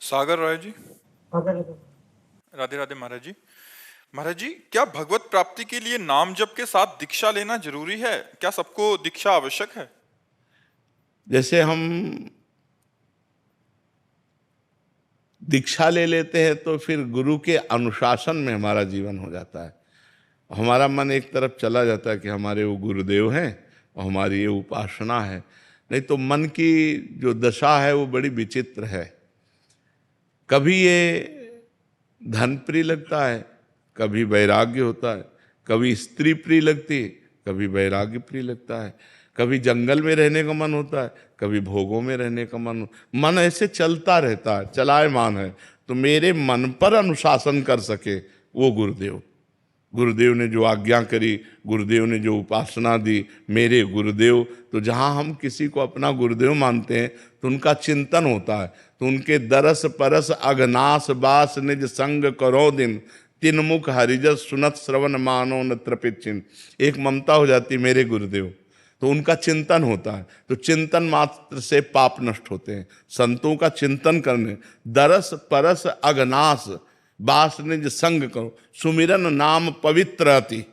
सागर राय जी। अगर राधे राधे महाराज जी। महाराज जी, क्या भगवत प्राप्ति के लिए नाम जप के साथ दीक्षा लेना जरूरी है? क्या सबको दीक्षा आवश्यक है? जैसे हम दीक्षा ले लेते हैं तो फिर गुरु के अनुशासन में हमारा जीवन हो जाता है। हमारा मन एक तरफ चला जाता है कि हमारे वो गुरुदेव हैं और हमारी ये उपासना है। नहीं तो मन की जो दशा है वो बड़ी विचित्र है। कभी ये धन प्रिय लगता है, कभी वैराग्य होता है, कभी स्त्री प्रिय लगती है, कभी वैराग्य प्रिय लगता है, कभी जंगल में रहने का मन होता है, कभी भोगों में रहने का मन ऐसे चलता रहता है, चलायमान है। तो मेरे मन पर अनुशासन कर सके वो गुरुदेव। गुरुदेव ने जो आज्ञा करी, गुरुदेव ने जो उपासना दी, मेरे गुरुदेव। तो जहाँ हम किसी को अपना गुरुदेव मानते हैं तो उनका चिंतन होता है। तो उनके दरस परस अघनास बास निज संग करो दिन, तीन मुख हरिजस सुनत श्रवण मानो न तृपित चिन्ह। एक ममता हो जाती मेरे गुरुदेव, तो उनका चिंतन होता है। तो चिंतन मात्र से पाप नष्ट होते हैं। संतों का चिंतन करने, दरस परस अघनास बास निज संग करो, सुमिरन नाम पवित्र अति।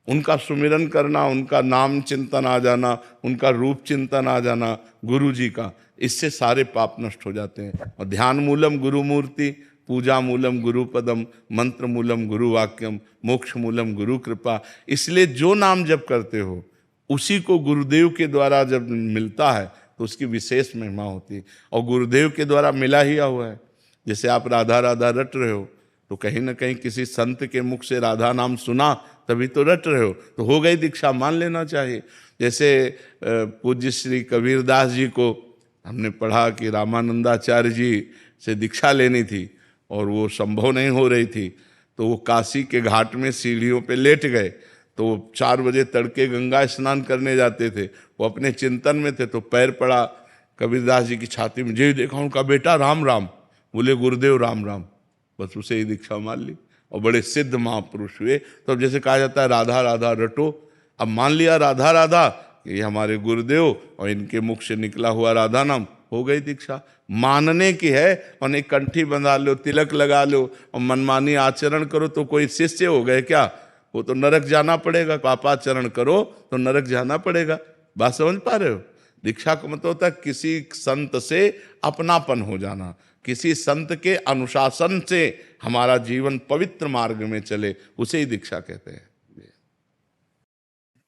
उनका सुमिरन करना, उनका नाम चिंतन आ जाना, उनका रूप चिंतन आ जाना गुरु जी का, इससे सारे पाप नष्ट हो जाते हैं। और ध्यान मूलम गुरु मूर्ति, पूजा मूलम गुरु पदम, मंत्र मूलम गुरु वाक्यम, मोक्ष मूलम गुरु कृपा। इसलिए जो नाम जप करते हो उसी को गुरुदेव के द्वारा जब मिलता है तो उसकी विशेष महिमा होती है। और गुरुदेव के द्वारा मिला ही हुआ है। जैसे आप राधा राधा रट रहे हो तो कहीं ना कहीं किसी संत के मुख से राधा नाम सुना तभी तो रट रहे हो, तो हो गई दीक्षा, मान लेना चाहिए। जैसे पूज्य श्री कबीरदास जी को हमने पढ़ा कि रामानंदाचार्य जी से दीक्षा लेनी थी और वो संभव नहीं हो रही थी, तो वो काशी के घाट में सीढ़ियों पे लेट गए। तो 4 बजे तड़के गंगा स्नान करने जाते थे, वो अपने चिंतन में थे, तो पैर पड़ा कबीरदास जी की छाती में। जी देखा, उनका बेटा राम राम। बोले गुरुदेव राम राम। बस उसे ही दीक्षा मान ली और बड़े सिद्ध महापुरुष हुए। तो अब जैसे कहा जाता है राधा राधा रटो, अब मान लिया राधा राधा कि ये हमारे गुरुदेव और इनके मुख से निकला हुआ राधा नाम, हो गई दीक्षा। मानने की है, और एक कंठी बंधा लो, तिलक लगा लो और मनमानी आचरण करो तो कोई शिष्य हो गए क्या? वो तो नरक जाना पड़ेगा। पापाचरण करो तो नरक जाना पड़ेगा। बात समझ पा रहे हो? दीक्षा का मतलब होता है किसी संत से अपनापन हो जाना, किसी संत के अनुशासन से हमारा जीवन पवित्र मार्ग में चले, उसे ही दीक्षा कहते हैं।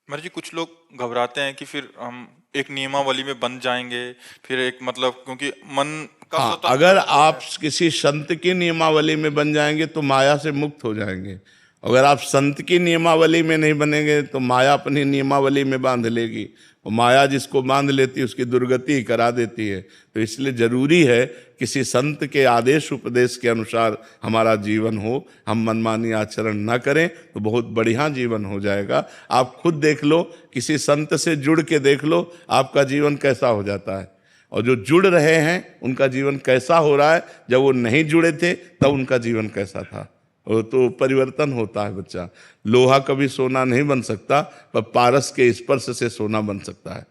महाराज जी, कुछ लोग घबराते हैं कि फिर हम एक नियमावली में बंध जाएंगे, फिर एक मतलब क्योंकि मन का हाँ, अगर आप किसी संत की नियमावली में बन जाएंगे तो माया से मुक्त हो जाएंगे। अगर आप संत की नियमावली में नहीं बनेंगे तो माया अपनी नियमावली में बांध लेगी, और माया जिसको बांध लेती है उसकी दुर्गति ही करा देती है। तो इसलिए जरूरी है किसी संत के आदेश उपदेश के अनुसार हमारा जीवन हो, हम मनमानी आचरण न करें तो बहुत बढ़िया जीवन हो जाएगा। आप खुद देख लो, किसी संत से जुड़ के देख लो आपका जीवन कैसा हो जाता है, और जो जुड़ रहे हैं उनका जीवन कैसा हो रहा है, जब वो नहीं जुड़े थे तब उनका जीवन कैसा था। वो तो परिवर्तन होता है बच्चा। लोहा कभी सोना नहीं बन सकता, पर पारस के स्पर्श से सोना बन सकता है।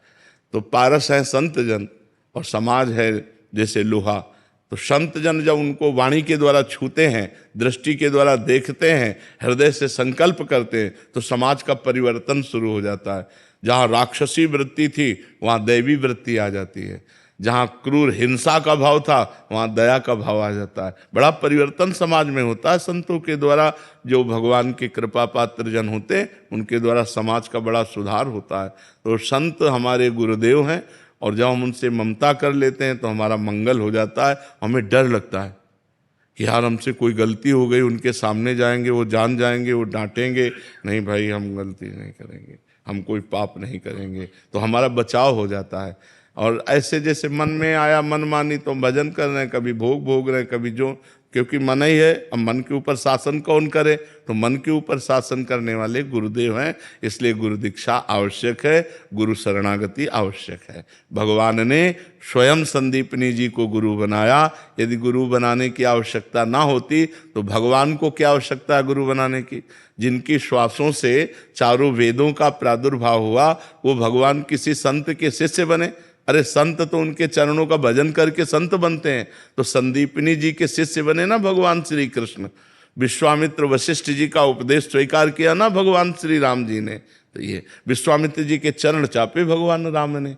तो पारस है संत जन और समाज है जैसे लोहा। तो संत जन जब उनको वाणी के द्वारा छूते हैं, दृष्टि के द्वारा देखते हैं, हृदय से संकल्प करते हैं, तो समाज का परिवर्तन शुरू हो जाता है। जहाँ राक्षसी वृत्ति थी वहाँ दैवी वृत्ति आ जाती है, जहाँ क्रूर हिंसा का भाव था वहाँ दया का भाव आ जाता है। बड़ा परिवर्तन समाज में होता है संतों के द्वारा। जो भगवान के कृपा पात्र जन होते हैं उनके द्वारा समाज का बड़ा सुधार होता है। तो संत हमारे गुरुदेव हैं, और जब हम उनसे ममता कर लेते हैं तो हमारा मंगल हो जाता है। हमें डर लगता है कि यार हमसे कोई गलती हो गई, उनके सामने जाएंगे, वो जान जाएंगे, वो डांटेंगे। नहीं भाई, हम गलती नहीं करेंगे, हम कोई पाप नहीं करेंगे, तो हमारा बचाव हो जाता है। और ऐसे जैसे मन में आया मन मानी तो भजन कर रहे हैं, कभी भोग भोग रहे हैं, कभी जो, क्योंकि मन ही है। अब मन के ऊपर शासन कौन करे? तो मन के ऊपर शासन करने वाले गुरुदेव हैं। इसलिए गुरु दीक्षा आवश्यक है, गुरु शरणागति आवश्यक है। भगवान ने स्वयं संदीपनी जी को गुरु बनाया। यदि गुरु बनाने की आवश्यकता ना होती तो भगवान को क्या आवश्यकता है गुरु बनाने की? जिनकी श्वासों से चारों वेदों का प्रादुर्भाव हुआ वो भगवान किसी संत के शिष्य बने? अरे संत तो उनके चरणों का भजन करके संत बनते हैं। तो संदीपनी जी के शिष्य बने ना भगवान श्री कृष्ण, विश्वामित्र वशिष्ठ जी का उपदेश स्वीकार किया ना भगवान श्री राम जी ने, तो ये विश्वामित्र जी के चरण चापे भगवान राम ने।